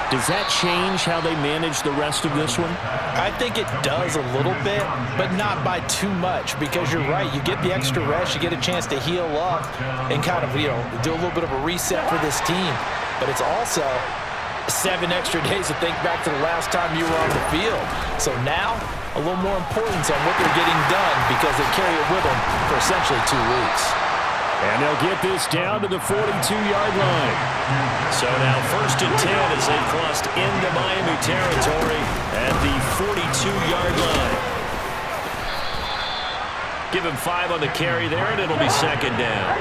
Does that change how they manage the rest of this one? I think it does a little bit, but not by too much, because you're right. You get the extra rest, you get a chance to heal up and kind of, do a little bit of a reset for this team. But it's also 7 extra days to think back to the last time you were on the field. So now, a little more importance on what they're getting done because they carry it with them for essentially 2 weeks. And they'll get this down to the 42-yard line. So now 1st and 10 as they crossed into Miami territory at the 42-yard line. Give him 5 on the carry there, and it'll be 2nd down.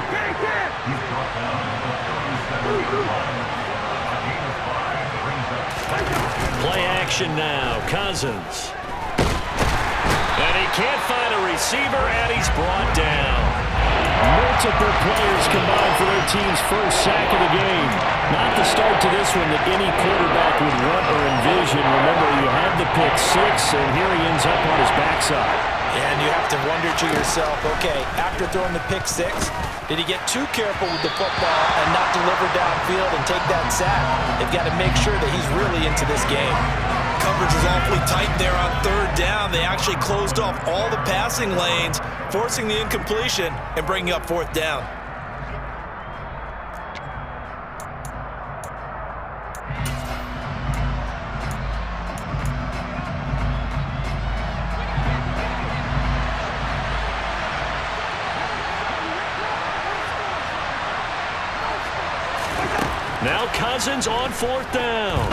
Play action now. Cousins. And he can't find a receiver, and he's brought down. Multiple players combined for their team's first sack of the game. Not the start to this one that any quarterback would want or envision. Remember, you had the pick 6, and here he ends up on his backside. And you have to wonder to yourself, okay, after throwing the pick 6, did he get too careful with the football and not deliver downfield and take that sack? They've got to make sure that he's really into this game. Coverage was awfully tight there on 3rd down. They actually closed off all the passing lanes, forcing the incompletion and bringing up 4th down. Now Cousins on 4th down.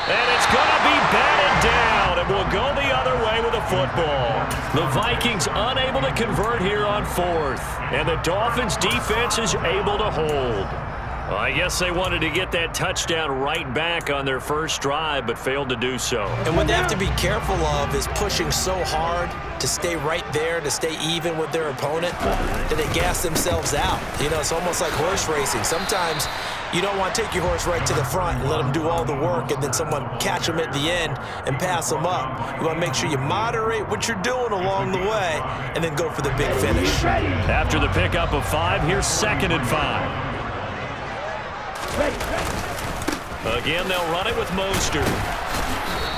And it's going to be batted down, and will go the other way with the football. The Vikings unable to convert here on 4th, and the Dolphins' defense is able to hold. Well, I guess they wanted to get that touchdown right back on their first drive, but failed to do so. And what they have to be careful of is pushing so hard to stay right there, to stay even with their opponent, that they gas themselves out. It's almost like horse racing. Sometimes you don't want to take your horse right to the front and let them do all the work and then someone catch them at the end and pass them up. You want to make sure you moderate what you're doing along the way and then go for the big finish. After the pickup of 5, here's 2nd and 5. Again, they'll run it with Mostert.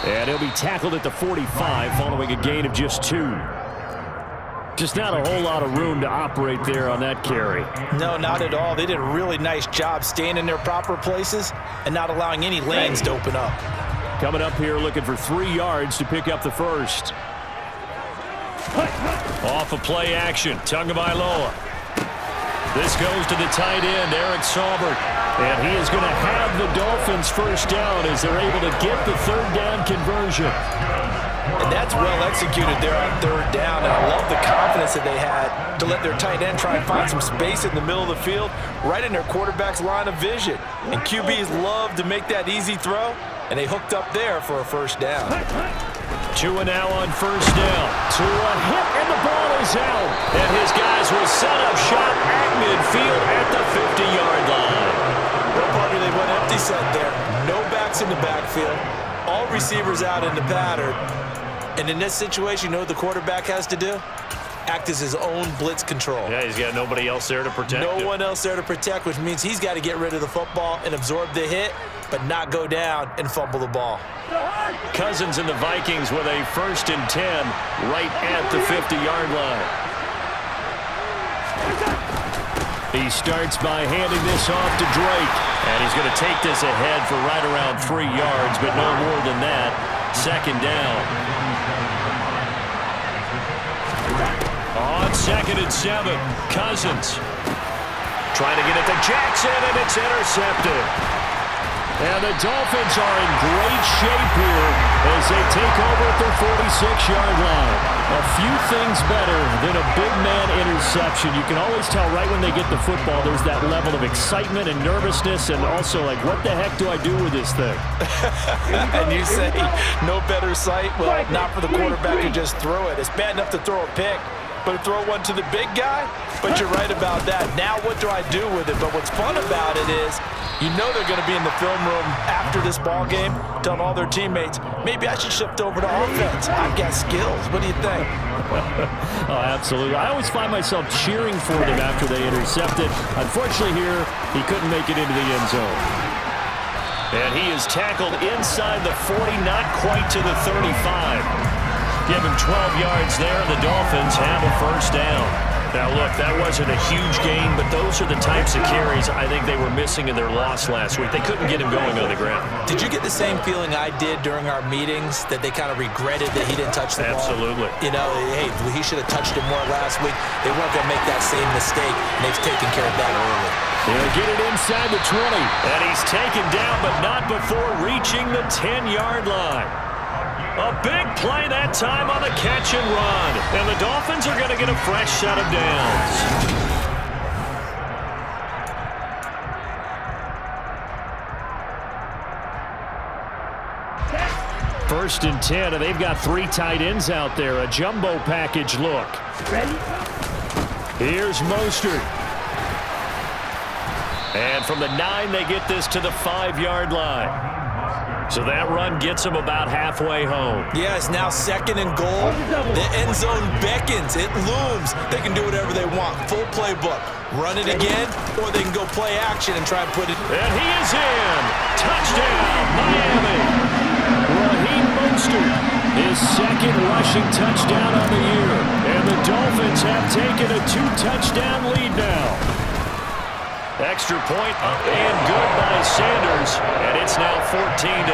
And he'll be tackled at the 45 following a gain of just 2. Just not a whole lot of room to operate there on that carry. No, not at all. They did a really nice job staying in their proper places and not allowing any lanes to open up. Coming up here looking for 3 yards to pick up the first. Off of play action, Tagovailoa. This goes to the tight end, Eric Saubert. And he is going to have the Dolphins first down as they're able to get the 3rd down conversion. And that's well executed there on 3rd down. And I love the confidence that they had to let their tight end try and find some space in the middle of the field, right in their quarterback's line of vision. And QBs love to make that easy throw, and they hooked up there for a first down. Tua now on 1st down. Tua hit, and the ball is out. And his guys will set up shop at midfield at the 50-yard line. Well, partner, they went empty set there. No backs in the backfield. All receivers out in the pattern. And in this situation, you know what the quarterback has to do? Act as his own blitz control. Yeah, he's got nobody else there to protect him. No one else there to protect, which means he's got to get rid of the football and absorb the hit, but not go down and fumble the ball. Cousins and the Vikings with a 1st and 10 right at the 50-yard line. He starts by handing this off to Drake. And he's going to take this ahead for right around 3 yards, but no more than that. 2nd down. On 2nd and 7, Cousins. Trying to get it to Jackson, and it's intercepted. And the Dolphins are in great shape here as they take over at their 46-yard line. A few things better than a big man interception. You can always tell right when they get the football, there's that level of excitement and nervousness, and also like, what the heck do I do with this thing? And you say, no better sight? Well, not for the quarterback to just throw it. It's bad enough to throw a pick, but to throw one to the big guy? But you're right about that. Now what do I do with it? But what's fun about it is, you know they're going to be in the film room after this ball game, telling all their teammates, maybe I should shift over to offense. I've got skills. What do you think? Oh, absolutely. I always find myself cheering for them after they intercept it. Unfortunately here, he couldn't make it into the end zone. And he is tackled inside the 40, not quite to the 35. Give him 12 yards there, and the Dolphins have a first down. Now, look, that wasn't a huge gain, but those are the types of carries I think they were missing in their loss last week. They couldn't get him going on the ground. Did you get the same feeling I did during our meetings, that they kind of regretted that he didn't touch the ball? Absolutely. You know, hey, he should have touched it more last week. They weren't going to make that same mistake, and they've taken care of that early. He'll get it inside the 20, and he's taken down, but not before reaching the 10-yard line. A big play that time on the catch and run. And the Dolphins are going to get a fresh set of downs. First and 10, and they've got 3 tight ends out there. A jumbo package look. Ready? Here's Mostert. And from the 9, they get this to the 5-yard line. So that run gets them about halfway home. Yeah, it's now 2nd and goal. The end zone beckons. It looms. They can do whatever they want. Full playbook. Run it again, or they can go play action and try and put it. And he is in. Touchdown, Miami. Raheem Mostert, his 2nd rushing touchdown on the year. And the Dolphins have taken a 2-touchdown lead now. Extra point up and good by Sanders, and it's now 14-0.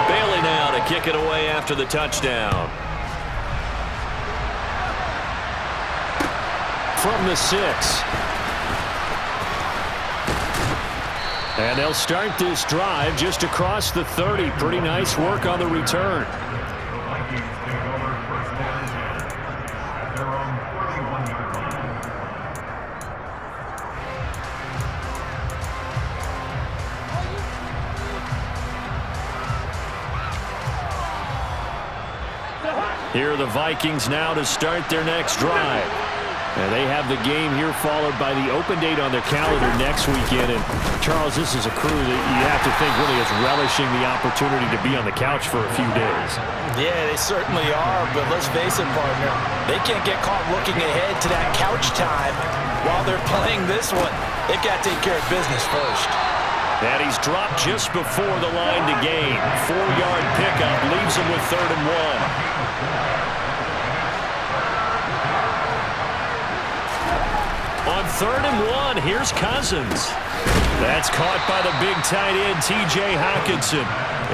Bailey now to kick it away after the touchdown. From the 6. And they'll start this drive just across the 30. Pretty nice work on the return. Here are the Vikings now to start their next drive. And they have the game here followed by the open date on their calendar next weekend. And, Charles, this is a crew that you have to think really is relishing the opportunity to be on the couch for a few days. Yeah, they certainly are, but let's face it, partner. They can't get caught looking ahead to that couch time while they're playing this one. They've got to take care of business first. And he's dropped just before the line to gain. 4-yard pickup leaves him with 3rd and 1. On 3rd and 1, here's Cousins. That's caught by the big tight end, T.J. Hockenson.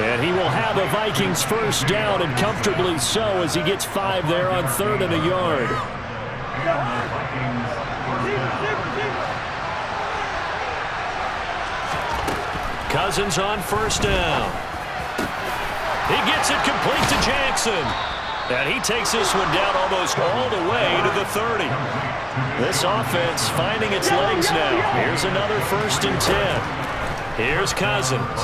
And he will have a Vikings first down, and comfortably so, as he gets 5 there on 3rd and a yard. Cousins on first down. He gets it complete to Jackson. And he takes this one down almost all the way to the 30. This offense finding its legs now. Here's another 1st and 10. Here's Cousins.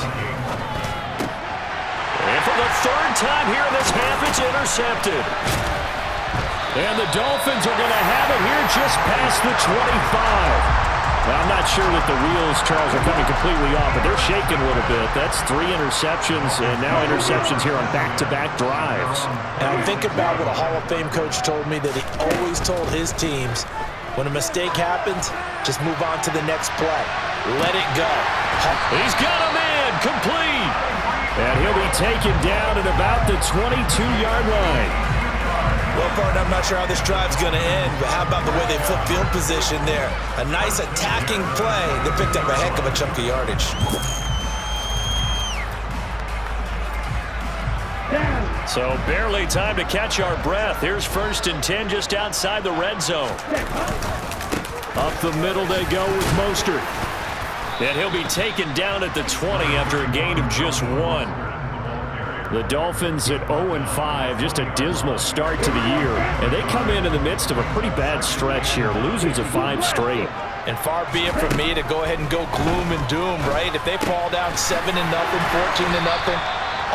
And for the 3rd time here in this half, it's intercepted. And the Dolphins are going to have it here just past the 25. Now, I'm not sure that the wheels, Charles, are coming completely off, but they're shaking a little bit. That's 3 interceptions, and now interceptions here on back-to-back drives. And I think about what a Hall of Fame coach told me, that he always told his teams, when a mistake happens, just move on to the next play. Let it go. He's got a man complete. And he'll be taken down at about the 22-yard line. Well, partner, I'm not sure how this drive's going to end, but how about the way they flip field position there? A nice attacking play. They picked up a heck of a chunk of yardage. So barely time to catch our breath. Here's 1st and 10 just outside the red zone. Up the middle they go with Mostert. And he'll be taken down at the 20 after a gain of just 1. The Dolphins at 0-5, just a dismal start to the year. And they come in the midst of a pretty bad stretch here, losers of 5 straight. And far be it from me to go ahead and go gloom and doom, right? If they fall down 7-0, 14-0,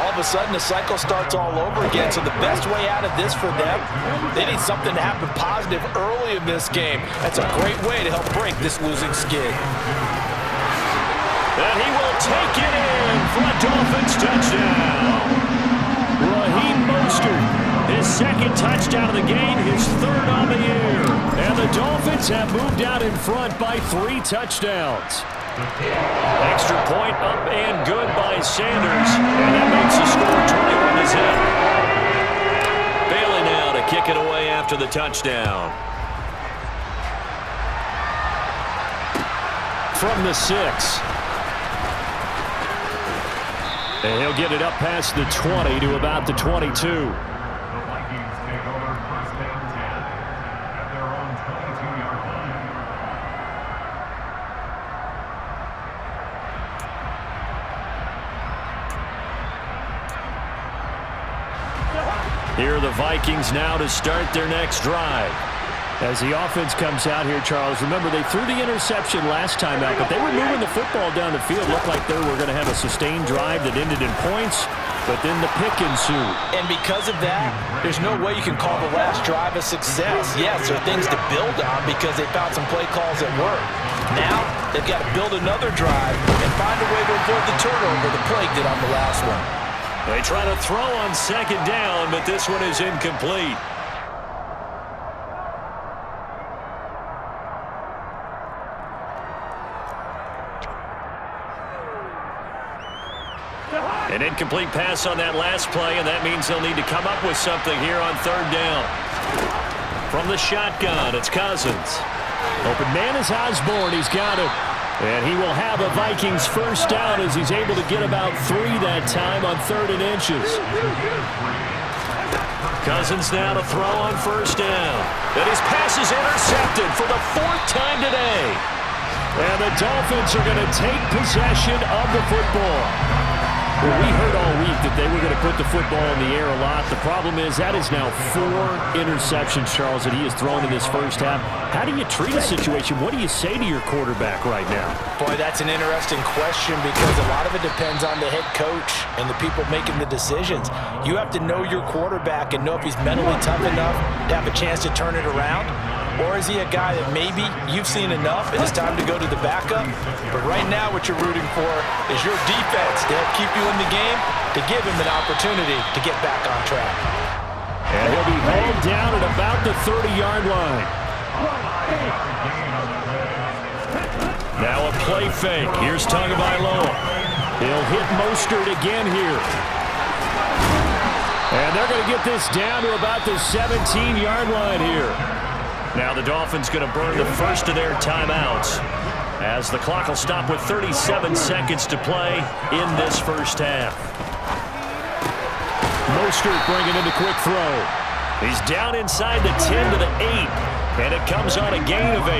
all of a sudden the cycle starts all over again. So the best way out of this for them, they need something to happen positive early in this game. That's a great way to help break this losing skid. And he will take it in for a Dolphins touchdown. Raheem Mostert, his 2nd touchdown of the game, his 3rd on the year. And the Dolphins have moved out in front by 3 touchdowns. Extra point up and good by Sanders, and that makes the score 21-10. Bailey now to kick it away after the touchdown. From the 6. And he'll get it up past the 20 to about the 22. Here are the Vikings now to start their next drive. As the offense comes out here, Charles, remember they threw the interception last time out, but they were moving the football down the field. Looked like they were going to have a sustained drive that ended in points, but then the pick ensued. And because of that, there's no way you can call the last drive a success. Yes, there are things to build on because they found some play calls that work. Now, they've got to build another drive and find a way to avoid the turnover the Plague did on the last one. They try to throw on second down, but this one is incomplete. An incomplete pass on that last play, and that means they'll need to come up with something here on third down. From the shotgun, it's Cousins. Open man is Osborne. He's got it. And he will have a Vikings first down as he's able to get about 3 that time on 3rd and inches. Cousins now to throw on first down. And his pass is intercepted for the 4th time today. And the Dolphins are going to take possession of the football. Well, we heard all week that they were going to put the football in the air a lot. The problem is that is now 4 interceptions, Charles, that he has thrown in this first half. How do you treat a situation? What do you say to your quarterback right now? Boy, that's an interesting question because a lot of it depends on the head coach and the people making the decisions. You have to know your quarterback and know if he's mentally tough enough to have a chance to turn it around. Or is he a guy that maybe you've seen enough and it's time to go to the backup? But right now what you're rooting for is your defense to help keep you in the game, to give him an opportunity to get back on track. And he'll be hauled down at about the 30-yard line. Now a play fake. Here's Tagovailoa. He'll hit Mostert again here. And they're going to get this down to about the 17-yard line here. Now the Dolphins going to burn the first of their timeouts as the clock will stop with 37 seconds to play in this first half. Mostert bringing in the quick throw. He's down inside the 10 to the 8, and it comes on a gain of 8.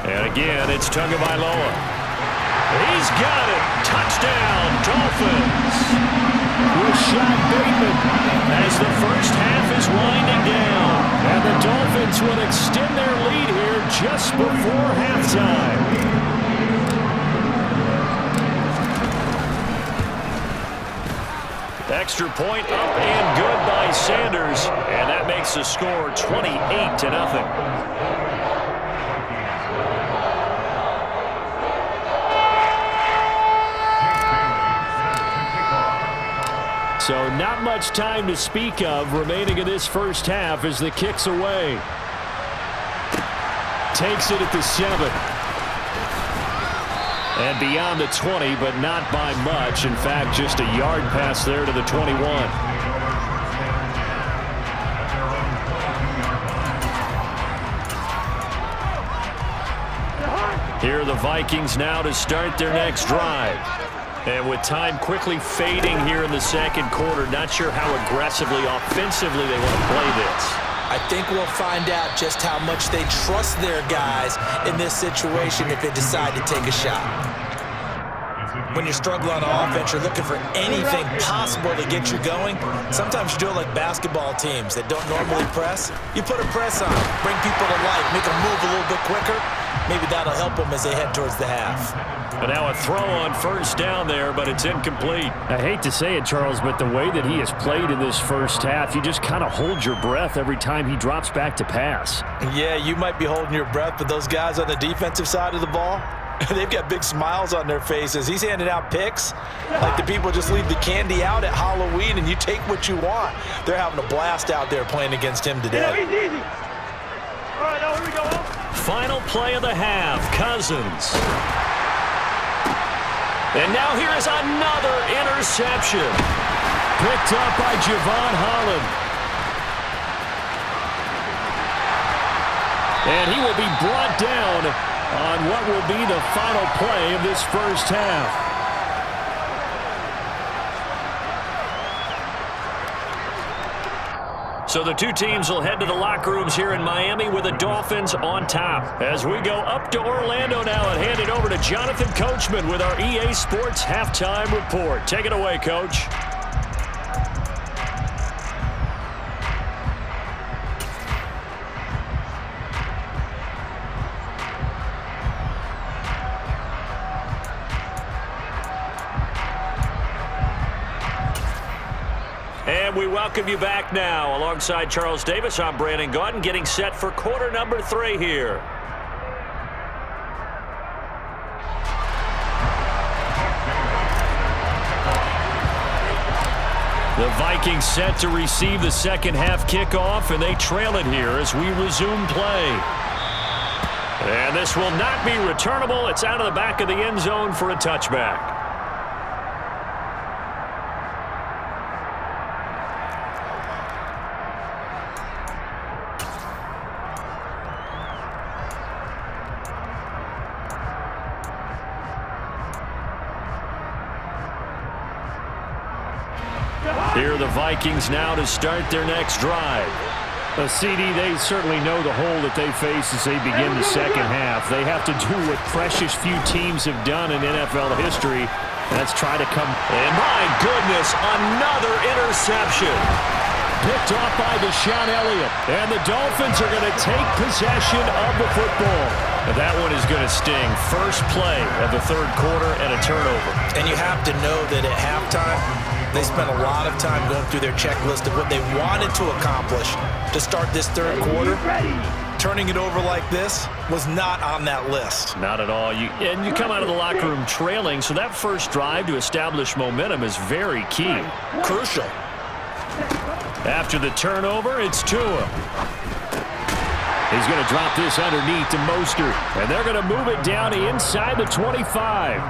And again, it's Tagovailoa. He's got it. Touchdown, Dolphins. Rashad Bateman as the first half is winding down. And the Dolphins will extend their lead here just before halftime. Extra point up and good by Sanders. And that makes the score 28-0. So not much time to speak of remaining in this first half as the kick's away. Takes it at the 7. And beyond the 20, but not by much. In fact, just a yard pass there to the 21. Here are the Vikings now to start their next drive. And with time quickly fading here in the second quarter, not sure how aggressively, offensively they want to play this. I think we'll find out just how much they trust their guys in this situation if they decide to take a shot. When you struggle on offense, you're looking for anything possible to get you going. Sometimes you do it like basketball teams that don't normally press. You put a press on, bring people to life, make them move a little bit quicker. Maybe that'll help them as they head towards the half. But now a throw on first down there, but it's incomplete. I hate to say it, Charles, but the way that he has played in this first half, you just kind of hold your breath every time he drops back to pass. Yeah, you might be holding your breath, but those guys on the defensive side of the ball, They've got big smiles on their faces. He's handing out picks like the people just leave the candy out at Halloween and you take what you want. They're having a blast out there playing against him today. Yeah, he's easy. All right, now here we go. Final play of the half, Cousins. And now here is another interception. Picked up by Javon Holland. And he will be brought down on what will be the final play of this first half. So the two teams will head to the locker rooms here in Miami with the Dolphins on top. As we go up to Orlando now and hand it over to Jonathan Coachman with our EA Sports Halftime Report. Take it away, Coach. And we welcome you back now. Alongside Charles Davis, I'm Brandon Gaudin, getting set for quarter number 3 here. The Vikings set to receive the second half kickoff, and they trail it here as we resume play. And this will not be returnable. It's out of the back of the end zone for a touchback. Here are the Vikings now to start their next drive. CD, they certainly know the hole that they face as they begin the second half. They have to do what precious few teams have done in NFL history. That's try to come. And my goodness, another interception. Picked off by Deshaun Elliott. And the Dolphins are going to take possession of the football. That one is going to sting. First play of the third quarter and a turnover. And you have to know that at halftime, they spent a lot of time going through their checklist of what they wanted to accomplish to start this third quarter. Turning it over like this was not on that list. Not at all. You come out of the locker room trailing, so that first drive to establish momentum is very key. Crucial. After the turnover, it's Tua. He's going to drop this underneath to Mostert, and they're going to move it down inside the 25.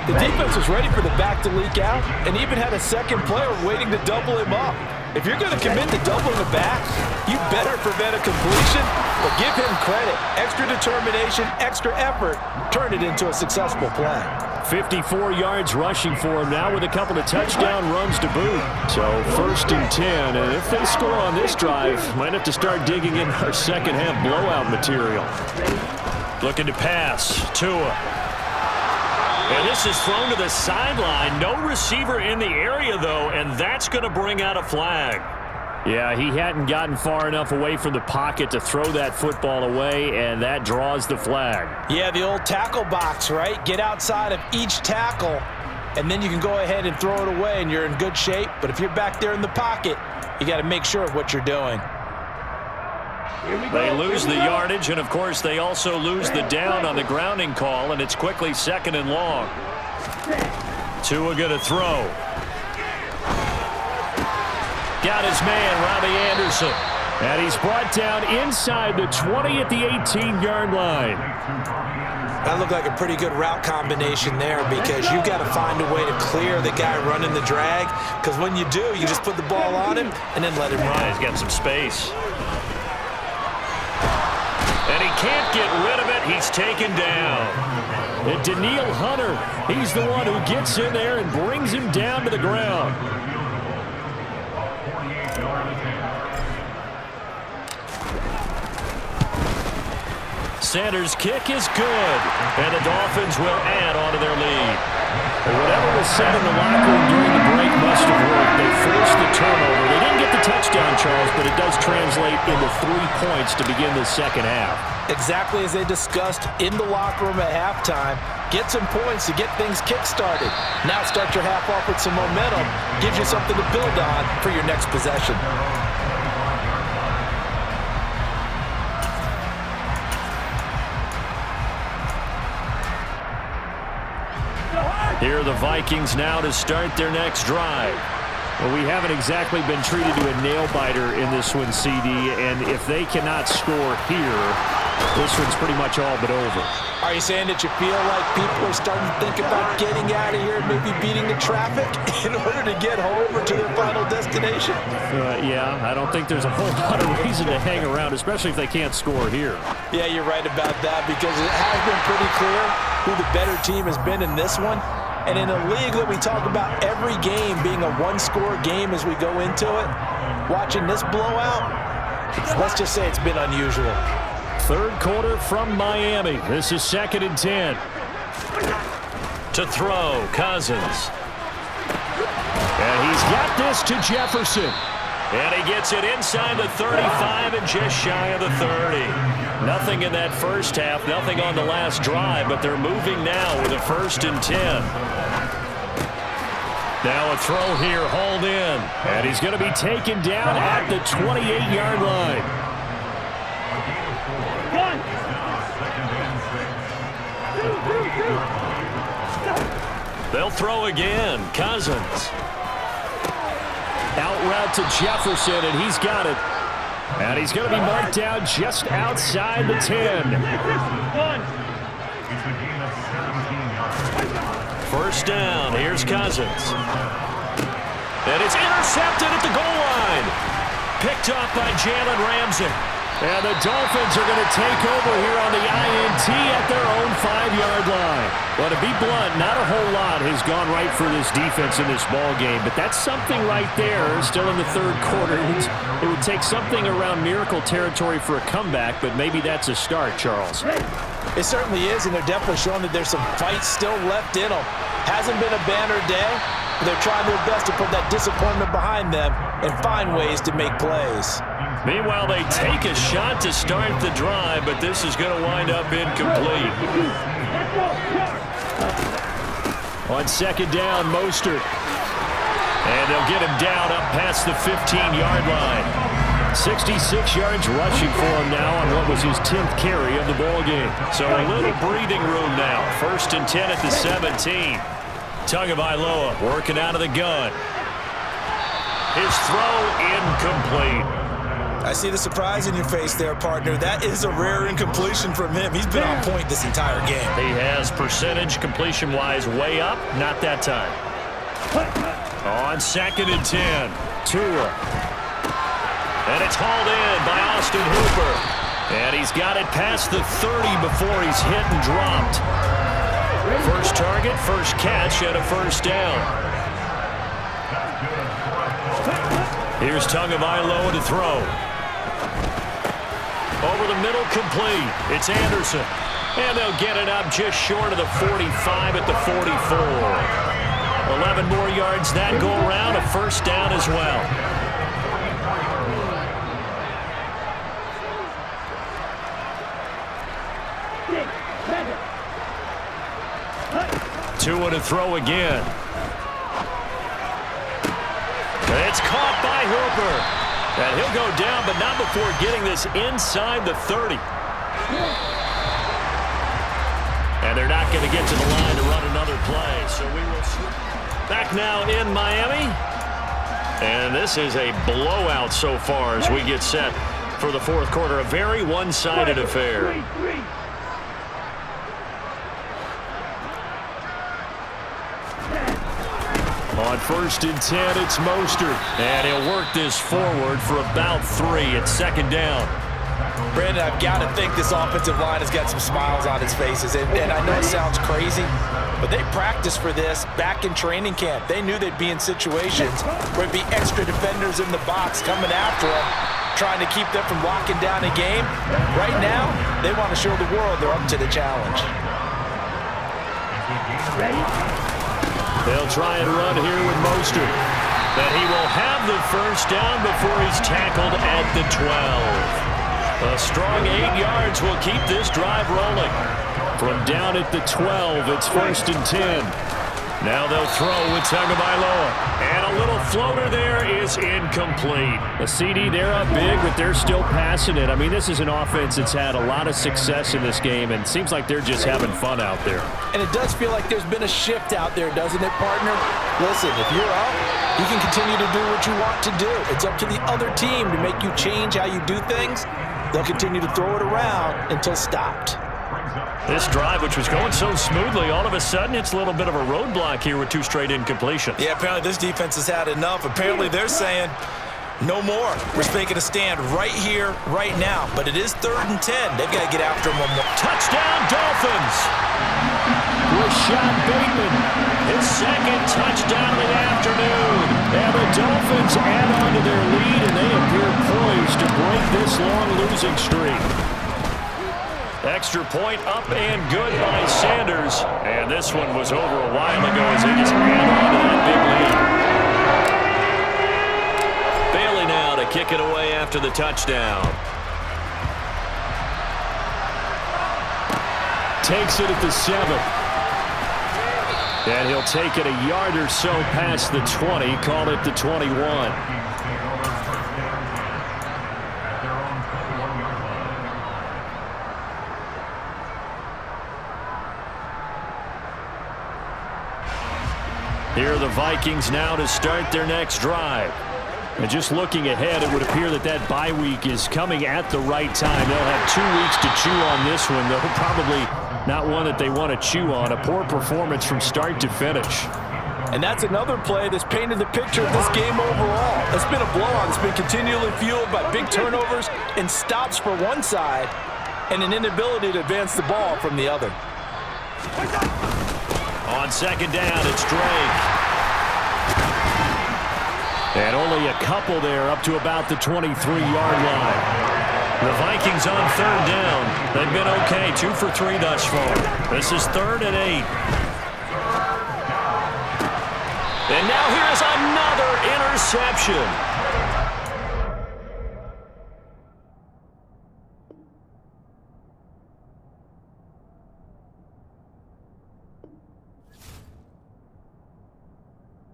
The defense was ready for the back to leak out and even had a second player waiting to double him up. If you're going to commit to doubling the back, you better prevent a completion, but give him credit. Extra determination, extra effort, turn it into a successful play. 54 yards rushing for him now with a couple of touchdown runs to boot. So 1st and 10, and if they score on this drive, might have to start digging in our second half blowout material. Looking to pass, Tua. And this is thrown to the sideline. No receiver in the area, though, and that's going to bring out a flag. Yeah, he hadn't gotten far enough away from the pocket to throw that football away, and that draws the flag. Yeah, the old tackle box, right? Get outside of each tackle, and then you can go ahead and throw it away, and you're in good shape. But if you're back there in the pocket, you got to make sure of what you're doing. They lose the yardage, and, of course, they also lose the down on the grounding call, and it's quickly 2nd and long. Tua going to throw. Got his man, Robbie Anderson. And he's brought down inside the 20 at the 18-yard line. That looked like a pretty good route combination there because you got to find a way to clear the guy running the drag, because when you do, you just put the ball on him and then let him run. Yeah, he's got some space. And he can't get rid of it. He's taken down. And Danielle Hunter, he's the one who gets in there and brings him down to the ground. Sanders' kick is good, and the Dolphins will add on to their lead. Whatever was said in the locker room during the break must have worked. They forced the turnover. They didn't get the touchdown, Charles, but it does translate into 3 points to begin the second half. Exactly as they discussed in the locker room at halftime. Get some points to get things kick-started. Now start your half off with some momentum. Gives you something to build on for your next possession. Here are the Vikings now to start their next drive. Well, we haven't exactly been treated to a nail-biter in this one, CD, and if they cannot score here, this one's pretty much all but over. Are you saying that you feel like people are starting to think about getting out of here and maybe beating the traffic in order to get home or to their final destination? Yeah, I don't think there's a whole lot of reason to hang around, especially if they can't score here. Yeah, you're right about that because it has been pretty clear who the better team has been in this one. And in a league that we talk about every game being a one-score game as we go into it, watching this blowout, let's just say it's been unusual. Third quarter from Miami. This is 2nd and 10. To throw, Cousins. And he's got this to Jefferson. And he gets it inside the 35 and just shy of the 30. Nothing in that first half, nothing on the last drive, but they're moving now with a 1st and 10. Now a throw here, hauled in. And he's going to be taken down at the 28-yard line. They'll throw again. Cousins. Out route to Jefferson, and he's got it. And he's going to be marked down just outside the 10. 1st down. Here's Cousins. And it's intercepted at the goal line. Picked off by Jalen Ramsey. And the Dolphins are going to take over here on the INT at their own 5-yard line. Well, to be blunt, not a whole lot has gone right for this defense in this ball game, but that's something right there. Still in the 3rd quarter. It would take something around miracle territory for a comeback, but maybe that's a start, Charles. It certainly is, and they're definitely showing that there's some fight still left in them. Hasn't been a banner day, but they're trying their best to put that disappointment behind them and find ways to make plays. Meanwhile, they take a shot to start the drive, but this is going to wind up incomplete. On 2nd down, Mostert. And they'll get him down up past the 15-yard line. 66 yards rushing for him now on what was his 10th carry of the ball game. So a little breathing room now. 1st and 10 at the 17. Tagovailoa working out of the gun. His throw incomplete. I see the surprise in your face there, partner. That is a rare incompletion from him. He's been on point this entire game. He has percentage completion-wise way up. Not that time. On 2nd and 10. Tua. And it's hauled in by Austin Hooper. And he's got it past the 30 before he's hit and dropped. First target, first catch, and a 1st down. Here's Tagovailoa to throw. Over the middle, complete. It's Anderson. And they'll get it up just short of the 45 at the 44. 11 more yards that go around, a 1st down as well. Tua to throw again. It's caught by Hooper. And he'll go down, but not before getting this inside the 30. And they're not going to get to the line to run another play. So we will see. Back now in Miami. And this is a blowout so far as we get set for the 4th quarter. A very one-sided affair. On 1st and 10, it's Mostert. And he'll work this forward for about 3. It's 2nd down. Brandon, I've got to think this offensive line has got some smiles on its faces. And I know it sounds crazy, but they practiced for this back in training camp. They knew they'd be in situations where it'd be extra defenders in the box coming after them, trying to keep them from locking down a game. Right now, they want to show the world they're up to the challenge. They'll try and run here with Mostert. But he will have the 1st down before he's tackled at the 12. A strong 8 yards will keep this drive rolling. From down at the 12, it's 1st and 10. Now they'll throw with Tagovailoa. And a little floater there is incomplete. The CD, they're up big, but they're still passing it. I mean, this is an offense that's had a lot of success in this game, and it seems like they're just having fun out there. And it does feel like there's been a shift out there, doesn't it, partner? Listen, if you're up, you can continue to do what you want to do. It's up to the other team to make you change how you do things. They'll continue to throw it around until stopped. This drive, which was going so smoothly, all of a sudden it's a little bit of a roadblock here with 2 straight incompletions. Yeah, apparently this defense has had enough. Apparently they're saying, no more. We're making a stand right here, right now. But it is 3rd and 10. They've got to get after him one more. Touchdown, Dolphins! Rashad Bateman, His 2nd touchdown of the afternoon. and the Dolphins add on to their lead, and they appear poised to break this long losing streak. Extra point up and good by Sanders. And this one was over a while ago as they just ran on to that big lead. Bailey now to kick it away after the touchdown. Takes it at the 7. And he'll take it a yard or so past the 20, call it the 21. Here are the Vikings now to start their next drive. And just looking ahead, it would appear that that bye week is coming at the right time. They'll have 2 weeks to chew on this one, though probably not one that they want to chew on. A poor performance from start to finish. And that's another play that's painted the picture of this game overall. It's been a blowout. It's been continually fueled by big turnovers and stops for one side and an inability to advance the ball from the other. On 2nd down, it's Drake. And only a couple there up to about the 23-yard line. The Vikings on 3rd down. They've been okay, 2 for 3 thus far. This is 3rd and 8. And now here's another interception.